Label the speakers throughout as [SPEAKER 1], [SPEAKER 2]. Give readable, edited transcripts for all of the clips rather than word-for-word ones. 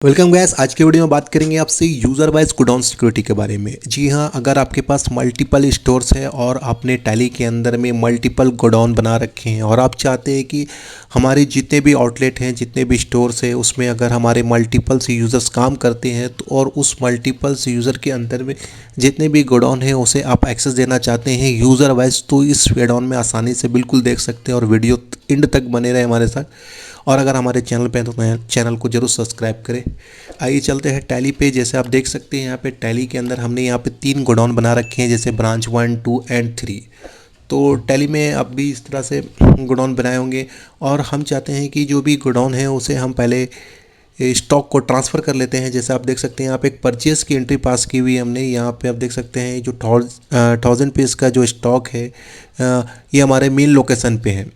[SPEAKER 1] Welcome gas. आज के video में बात करेंगे आपसे यूज़र वाइज गोडाउन सिक्योरिटी के बारे में। जी हाँ, अगर आपके पास मल्टीपल स्टोर्स है और आपने टैली के अंदर में मल्टीपल गोडाउन बना रखे हैं और आप चाहते हैं कि हमारे जितने भी आउटलेट हैं, जितने भी स्टोर्स हैं, उसमें अगर हमारे मल्टीपल्स यूज़र्स काम करते हैं तो और उस मल्टीपल्स यूज़र के अंदर में जितने भी गोडाउन हैं उसे आप एक्सेस देना चाहते हैं यूज़र वाइज, तो इस गोडाउन में आसानी से बिल्कुल देख सकते हैं और वीडियो एंड तक बने रहे हमारे साथ। और अगर हमारे चैनल पे हैं तो चैनल को जरूर सब्सक्राइब करें। आइए चलते हैं टैली पे। जैसे आप देख सकते हैं यहाँ पे टैली के अंदर हमने यहाँ पे 3 गोडाउन बना रखे हैं, जैसे ब्रांच 1, 2 एंड 3। तो टैली में अब भी इस तरह से गोडाउन बनाए होंगे और हम चाहते हैं कि जो भी गोडाउन है उसे हम पहले स्टॉक को ट्रांसफ़र कर लेते हैं। जैसे आप देख सकते हैं यहाँ पे एक परचेज़ की एंट्री पास की हुई है हमने। यहाँ पे आप देख सकते हैं जो 1000 पीस का जो स्टॉक है ये हमारे मेन लोकेशन पे है।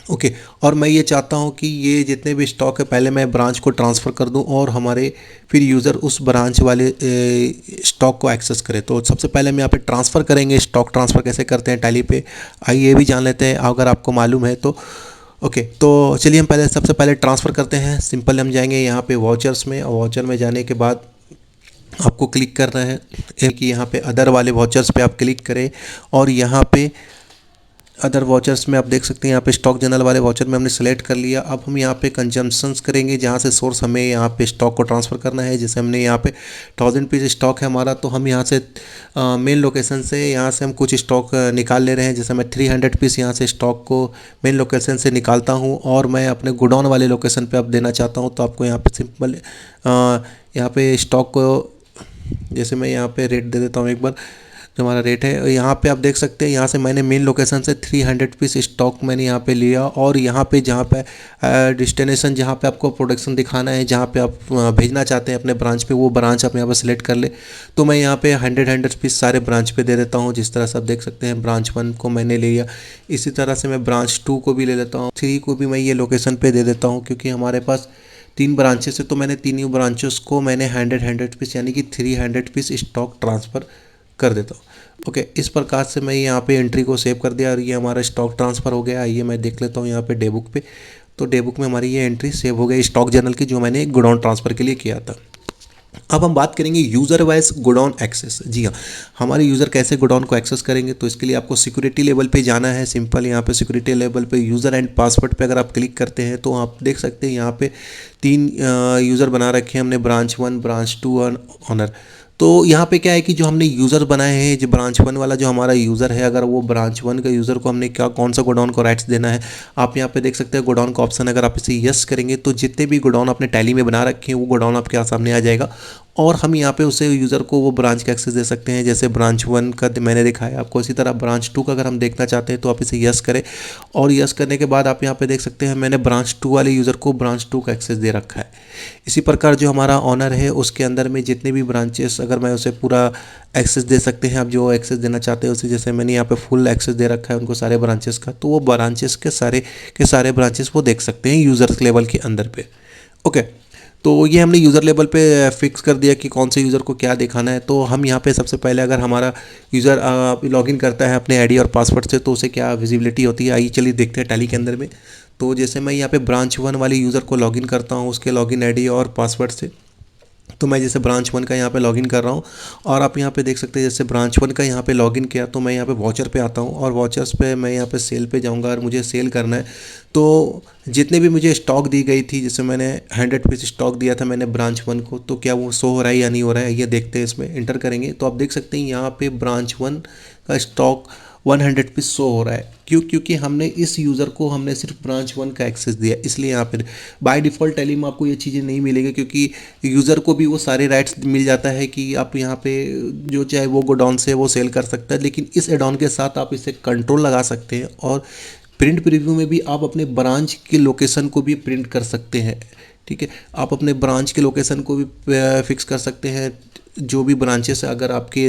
[SPEAKER 1] ओके, और मैं ये चाहता हूँ कि ये जितने भी स्टॉक है पहले मैं ब्रांच को ट्रांसफ़र कर दूँ और हमारे फिर यूज़र उस ब्रांच वाले स्टॉक को एक्सेस करे। तो सबसे पहले हम यहाँ पे ट्रांसफ़र करेंगे। स्टॉक ट्रांसफ़र कैसे करते हैं टैली पे, आइए ये भी जान लेते हैं अगर आपको मालूम है तो। ओके, तो चलिए हम सबसे पहले ट्रांसफ़र करते हैं। सिंपल हम जाएंगे यहाँ पे वाउचर्स में, और वाउचर में जाने के बाद आपको क्लिक करना है कि यहाँ पे अदर वाले वाउचर्स पे आप क्लिक करें और यहाँ पे अदर वाउचर्स में आप देख सकते हैं यहाँ पे स्टॉक जनरल वाले वाउचर में हमने सेलेक्ट कर लिया। अब हम यहाँ पे कंजम्पशंस करेंगे जहाँ से सोर्स हमें यहाँ पे स्टॉक को ट्रांसफ़र करना है। जैसे हमने यहाँ पे 1000 पीस स्टॉक है हमारा, तो हम यहाँ से मेन लोकेशन से यहाँ से हम कुछ स्टॉक निकाल ले रहे हैं। जैसे मैं 300 पीस यहाँ से स्टॉक को मेन लोकेशन से निकालता हूँ और मैं अपने गोडाउन वाले लोकेशन पर अब देना चाहता हूँ। तो आपको यहाँ पर सिंपल यहाँ पे स्टॉक को, जैसे मैं यहाँ पे रेट दे देता हूँ एक बार, जो हमारा रेट है यहाँ पे आप देख सकते हैं। यहाँ से मैंने मेन लोकेशन से 300 पीस स्टॉक मैंने यहाँ पे लिया और यहाँ पे जहाँ पे डेस्टिनेशन, जहाँ पे आपको प्रोडक्शन दिखाना है, जहाँ पे आप भेजना चाहते हैं अपने ब्रांच पे, वो ब्रांच आप यहाँ पे सिलेक्ट कर ले। तो मैं यहाँ पे 100 पीस सारे ब्रांच पे दे देता हूँ। जिस तरह से आप देख सकते हैं ब्रांच 1 को मैंने ले लिया, इसी तरह से मैं ब्रांच 2 को भी ले लेता हूँ, 3 को भी मैं ये लोकेशन पर दे देता हूँ। क्योंकि हमारे पास 3 ब्रांचेस है तो मैंने तीनों ब्रांचेस को मैंने 100 पीस यानी कि 300 पीस स्टॉक ट्रांसफ़र कर देता हूँ। ओके, इस प्रकार से मैं यहाँ पे एंट्री को सेव कर दिया और ये हमारा स्टॉक ट्रांसफ़र हो गया। आइए मैं देख लेता हूँ यहाँ पे डे बुक पे। तो डे बुक में हमारी ये एंट्री सेव हो गई स्टॉक जर्नल की, जो मैंने गोडाउन ट्रांसफ़र के लिए किया था। अब हम बात करेंगे यूज़र वाइज गोडाउन एक्सेस। जी हाँ, हमारे यूज़र कैसे गोडाउन को एक्सेस करेंगे, तो इसके लिए आपको सिक्योरिटी लेवल पे जाना है। सिंपल यहाँ पे सिक्योरिटी लेवल पे यूज़र एंड पासवर्ड पे अगर आप क्लिक करते हैं तो आप देख सकते हैं यहाँ पे 3 यूज़र बना रखे हैं हमने, ब्रांच 1, ब्रांच 2 और ऑनर। तो यहाँ पे क्या है कि जो हमने यूज़र बनाए हैं, जो ब्रांच 1 वाला जो हमारा यूज़र है, अगर वो ब्रांच 1 का यूज़र को हमने कौन सा गोडाउन को राइट्स देना है, आप यहाँ पे देख सकते हैं गोडाउन का ऑप्शन। अगर आप इसे यस करेंगे तो जितने भी गोडाउन आपने टैली में बना रखे हैं वो गोडाउन आपके सामने आ जाएगा और हम यहाँ पे उसे यूज़र को वो ब्रांच का एक्सेस दे सकते हैं। जैसे ब्रांच 1 का मैंने दिखाया आपको, इसी तरह ब्रांच 2 का अगर हम देखना चाहते हैं तो आप इसे यस करें और यस करने के बाद आप यहाँ पे देख सकते हैं मैंने ब्रांच 2 वाले यूज़र को ब्रांच 2 का एक्सेस दे रखा है। इसी प्रकार जो हमारा ऑनर है उसके अंदर में जितने भी ब्रांचेस, अगर मैं उसे पूरा एक्सेस दे सकते हैं आप जो एक्सेस देना चाहते हैं उसे। जैसे मैंने यहाँ पे फुल एक्सेस दे रखा है उनको सारे ब्रांचेस का, तो वो ब्रांचेस के सारे ब्रांचेस वो देख सकते हैं यूज़र लेवल के अंदर पे। ओके, तो ये हमने यूज़र लेवल पे फिक्स कर दिया कि कौन से यूज़र को क्या दिखाना है। तो हम यहाँ पे सबसे पहले अगर हमारा यूज़र लॉगिन करता है अपने आईडी और पासवर्ड से तो उसे क्या विजिबिलिटी होती है, आइए चलिए देखते हैं टैली के अंदर में। तो जैसे मैं यहाँ पे ब्रांच 1 वाले यूज़र को लॉगिन करता हूँ उसके लॉगिन आईडी और पासवर्ड से। तो मैं जैसे ब्रांच 1 का यहाँ पे लॉगिन कर रहा हूँ और आप यहाँ पे देख सकते हैं जैसे ब्रांच 1 का यहाँ पे लॉगिन किया तो मैं यहाँ पे वाउचर पे आता हूँ और वाउचर्स पे मैं यहाँ पे सेल पे जाऊँगा और मुझे सेल करना है। तो जितने भी मुझे स्टॉक दी गई थी, जैसे मैंने 100 पीस स्टॉक दिया था मैंने ब्रांच 1 को, तो क्या वो शो हो रहा है या नहीं हो रहा है ये देखते हैं। इसमें इंटर करेंगे तो आप देख सकते हैं यहाँ पे ब्रांच 1 का स्टॉक 100 पीस शो हो रहा है। क्योंकि हमने इस यूज़र को हमने सिर्फ ब्रांच 1 का एक्सेस दिया, इसलिए यहाँ पर बाय डिफ़ॉल्ट टैली में आपको ये चीज़ें नहीं मिलेगी क्योंकि यूज़र को भी वो सारे राइट्स मिल जाता है कि आप यहाँ पे जो चाहे वो गोडाउन से वो सेल कर सकता है। लेकिन इस एड ऑन के साथ आप इसे कंट्रोल लगा सकते हैं और प्रिंट प्रीव्यू में भी आप अपने ब्रांच की लोकेशन को भी प्रिंट कर सकते हैं। ठीक है, आप अपने ब्रांच के लोकेशन को भी फिक्स कर सकते हैं। जो भी ब्रांचेस अगर आपके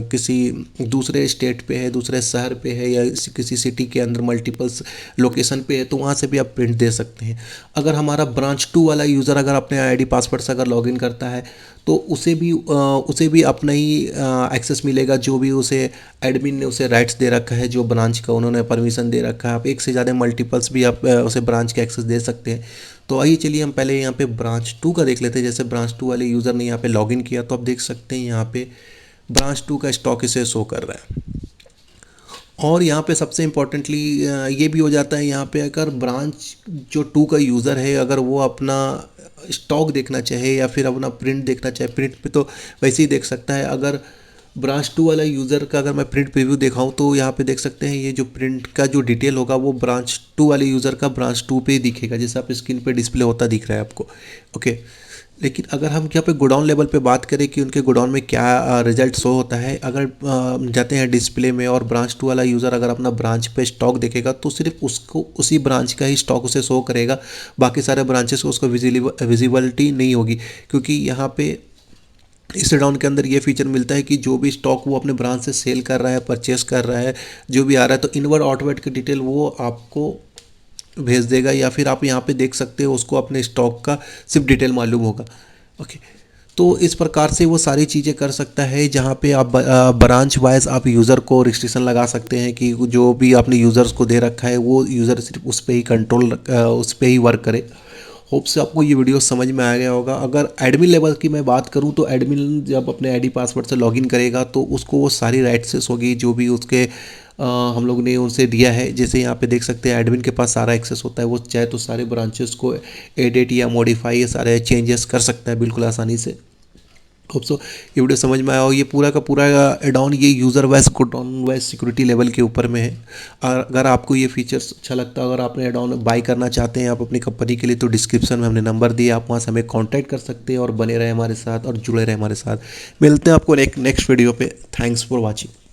[SPEAKER 1] किसी दूसरे स्टेट पे है, दूसरे शहर पे है या किसी सिटी के अंदर मल्टीपल्स लोकेशन पे है तो वहाँ से भी आप प्रिंट दे सकते हैं। अगर हमारा ब्रांच 2 वाला यूज़र अगर अपने आईडी पासवर्ड से अगर लॉगिन करता है तो उसे भी अपना ही एक्सेस मिलेगा, जो भी उसे एडमिन ने उसे राइट्स दे रखा है, जो ब्रांच का उन्होंने परमिशन दे रखा है। आप एक से ज़्यादा मल्टीपल्स भी आप उसे ब्रांच के एक्सेस दे सकते हैं। तो आइए चलिए हम पहले यहाँ पे ब्रांच 2 का देख लेते हैं। जैसे ब्रांच 2 वाले यूज़र ने यहाँ पे लॉगिन किया तो आप देख सकते हैं यहाँ पे ब्रांच 2 का स्टॉक इसे शो कर रहा है। और यहाँ पे सबसे इम्पोर्टेंटली ये भी हो जाता है यहाँ पे, अगर ब्रांच जो 2 का यूज़र है अगर वो अपना स्टॉक देखना चाहे या फिर अपना प्रिंट देखना चाहे, प्रिंट पे तो वैसे ही देख सकता है। अगर ब्रांच 2 वाला यूज़र का अगर मैं प्रिंट प्रीव्यू दिखाऊं तो यहाँ पे देख सकते हैं ये जो प्रिंट का जो डिटेल होगा वो ब्रांच 2 वाले यूज़र का ब्रांच 2 पे ही दिखेगा, जैसे आप स्क्रीन पे डिस्प्ले होता दिख रहा है आपको। ओके, लेकिन अगर हम यहाँ पे गोडाउन लेवल पे बात करें कि उनके गोडाउन में क्या रिजल्ट शो होता है, अगर जाते हैं डिस्प्ले में और ब्रांच 2 वाला यूज़र अगर अपना ब्रांच पे स्टॉक देखेगा तो सिर्फ उसको उसी ब्रांच का ही स्टॉक उसे शो करेगा, बाकी सारे ब्रांचेस को उसको विजिबिलिटी नहीं होगी। क्योंकि यहाँ पे इस डाउन के अंदर ये फीचर मिलता है कि जो भी स्टॉक वो अपने ब्रांच से सेल कर रहा है, परचेस कर रहा है, जो भी आ रहा है, तो इनवर्ड आउटवर्ड की डिटेल वो आपको भेज देगा, या फिर आप यहाँ पे देख सकते हो उसको अपने स्टॉक का सिर्फ डिटेल मालूम होगा। ओके, तो इस प्रकार से वो सारी चीज़ें कर सकता है, जहाँ पे आप ब्रांच वाइज आप यूज़र को रिस्ट्रिक्शन लगा सकते हैं कि जो भी आपने यूज़र्स को दे रखा है वो यूज़र सिर्फ उस पर ही कंट्रोल, उस पर ही वर्क करे। होप से आपको ये वीडियो समझ में आ गया होगा। अगर एडमिन लेवल की मैं बात करूं तो एडमिन जब अपने आईडी पासवर्ड से लॉगिन करेगा तो उसको वो सारी राइट्स होगी जो भी उसके हम लोग ने उनसे दिया है। जैसे यहाँ पे देख सकते हैं एडमिन के पास सारा एक्सेस होता है, वो चाहे तो सारे ब्रांचेस को एडिट या मॉडिफाई या सारे चेंजेस कर सकता है बिल्कुल आसानी से। होप सो ये वीडियो समझ में आया हो। ये पूरा का पूरा एडाउन ये user wise godown wise security level के ऊपर में है। अगर आपको ये फीचर्स अच्छा लगता है, अगर आपने एडाउन बाई करना चाहते हैं आप अपनी कंपनी के लिए, तो डिस्क्रिप्शन में हमने नंबर दिया, आप वहाँ से हमें कॉन्टैक्ट कर सकते हैं और बने रहे हमारे साथ और जुड़े रहे हमारे साथ। मिलते हैं आपको नेक्स्ट वीडियो पे। Thanks for watching.